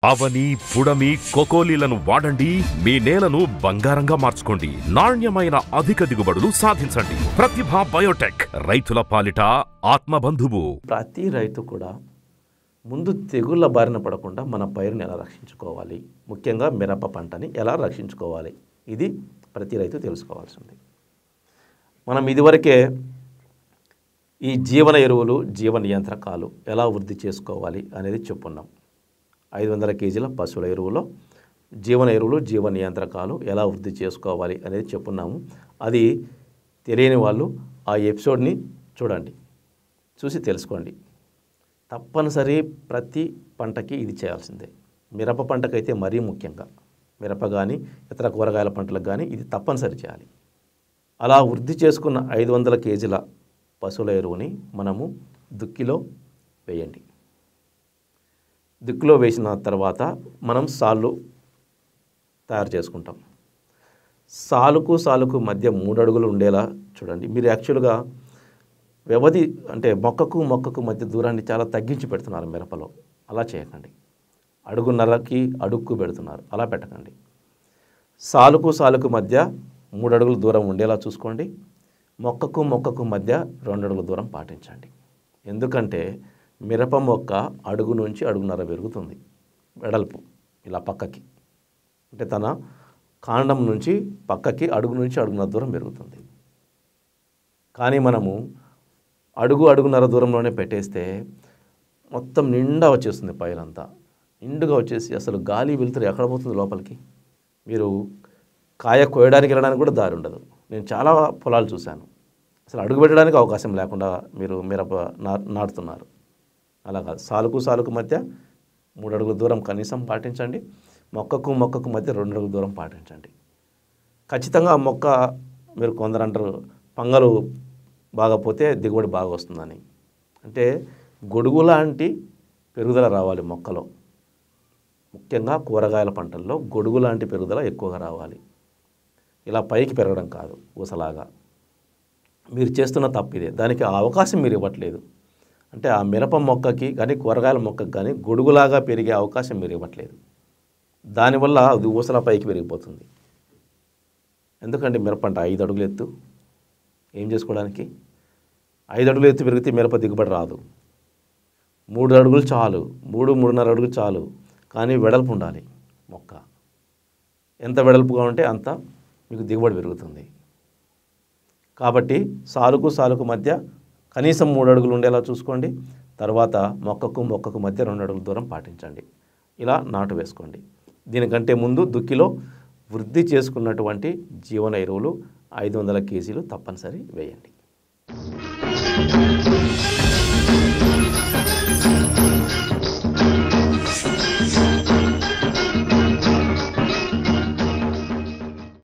అవని, పుడమి, కోకోలీలను వాడండి. మీ నేలను బంగారంగా మార్చుకోండి. నాణ్యమైన అధిక దిగుబడులు సాధించండి. ప్రతిభ బయోటెక్, రైతుల పాలిట ఆత్మబంధువు. ప్రతి రైతు కూడా ముందు తెగుళ్ళ బారిన పడకుండా మన పైరుని ఎలా రక్షించుకోవాలి, ముఖ్యంగా మిరప పంటని ఎలా రక్షించుకోవాలి, ఇది ప్రతి రైతు తెలుసుకోవాల్సింది. మనం ఇదివరకే ఈ జీవన ఎరువులు, జీవ నియంత్రకాలు ఎలా వృద్ధి చేసుకోవాలి అనేది చెప్పున్నాం. 500 కేజీల పశువుల ఎరువులో జీవన ఎరువులు, జీవ నియంత్రకాలు ఎలా వృద్ధి చేసుకోవాలి అనేది చెప్పున్నాము. అది తెలియని వాళ్ళు ఆ ఎపిసోడ్ని చూడండి, చూసి తెలుసుకోండి. తప్పనిసరి ప్రతి పంటకి ఇది చేయాల్సిందే. మిరప పంటకైతే మరీ ముఖ్యంగా, మిరప కానీ ఇతర కూరగాయల పంటలకు కానీ ఇది తప్పనిసరి చేయాలి. అలా వృద్ధి చేసుకున్న 500 కేజీల పశువుల ఎరువుని మనము దుక్కిలో వేయండి. దుక్కిలో వేసిన తర్వాత మనం సాళ్ళు తయారు చేసుకుంటాం. సాలుకు మధ్య 3 అడుగులు ఉండేలా చూడండి. మీరు యాక్చువల్గా వ్యవధి అంటే మొక్కకు మధ్య దూరాన్ని చాలా తగ్గించి పెడుతున్నారు మిరపలో. అలా చేయకండి. అడుగున్నరకి అడుక్కు పెడుతున్నారు, అలా పెట్టకండి. సాలుకు మధ్య 3 అడుగుల దూరం ఉండేలా చూసుకోండి. మొక్కకు మధ్య 2 అడుగుల దూరం పాటించండి. ఎందుకంటే మిరప మొక్క అడుగు నుంచి అడుగున్నర పెరుగుతుంది వెడల్పు, ఇలా పక్కకి, అంటే తన కాండం నుంచి పక్కకి అడుగు నుంచి అడుగున్నర దూరం పెరుగుతుంది. కానీ మనము అడుగున్నర దూరంలోనే పెట్టేస్తే మొత్తం నిండా వచ్చేస్తుంది, పైరంతా నిండుగా వచ్చేసి అసలు గాలి వెలుతురు ఎక్కడ పోతుంది లోపలికి. మీరు కాయ కోయడానికి వెళ్ళడానికి కూడా దారి ఉండదు. నేను చాలా పొలాలు చూశాను, అసలు అడుగు పెట్టడానికి అవకాశం లేకుండా మీరు మిరప నాటుతున్నారు. అలా కాదు, సాలుకు మధ్య 3 అడుగుల దూరం కనీసం పాటించండి. మొక్కకు మధ్య 2 అడుగుల దూరం పాటించండి. ఖచ్చితంగా ఆ మొక్క, మీరు కొందరు అంటారు పంగలు బాగా పోతే దిగుబడి బాగా వస్తుందని, అంటే గొడుగు లాంటి పెరుగుదల రావాలి మొక్కలో. ముఖ్యంగా కూరగాయల పంటల్లో గొడుగు లాంటి పెరుగుదల ఎక్కువగా రావాలి. ఇలా పైకి పెరగడం కాదు ఊసలాగా. మీరు చేస్తున్న తప్పు ఇదే. దానికి ఆ అవకాశం మీరు ఇవ్వట్లేదు. అంటే ఆ మిరప మొక్కకి కానీ కూరగాయల మొక్కకి కానీ గొడుగులాగా పెరిగే అవకాశం మీరు ఇవ్వట్లేదు. దానివల్ల అది ఊసల పైకి పెరిగిపోతుంది. ఎందుకంటే మిరప అంటే 5 అడుగులు ఎత్తు ఏం చేసుకోవడానికి? 5 అడుగులు ఎత్తు పెరిగితే మిరప దిగుబడి రాదు. 3 అడుగులు చాలు, 3.5 అడుగులు చాలు. కానీ వెడల్పు ఉండాలి మొక్క. ఎంత వెడల్పుగా ఉంటే అంత మీకు దిగుబడి పెరుగుతుంది. కాబట్టి సాలుకు మధ్య కనీసం 3 అడుగులు ఉండేలా చూసుకోండి. తర్వాత మొక్కకు మధ్య 2 అడుగుల దూరం పాటించండి. ఇలా నాటు వేసుకోండి. దీనికంటే ముందు దుక్కిలో వృద్ధి చేసుకున్నటువంటి జీవన ఎరువులు 500 కేజీలు తప్పనిసరి వేయండి.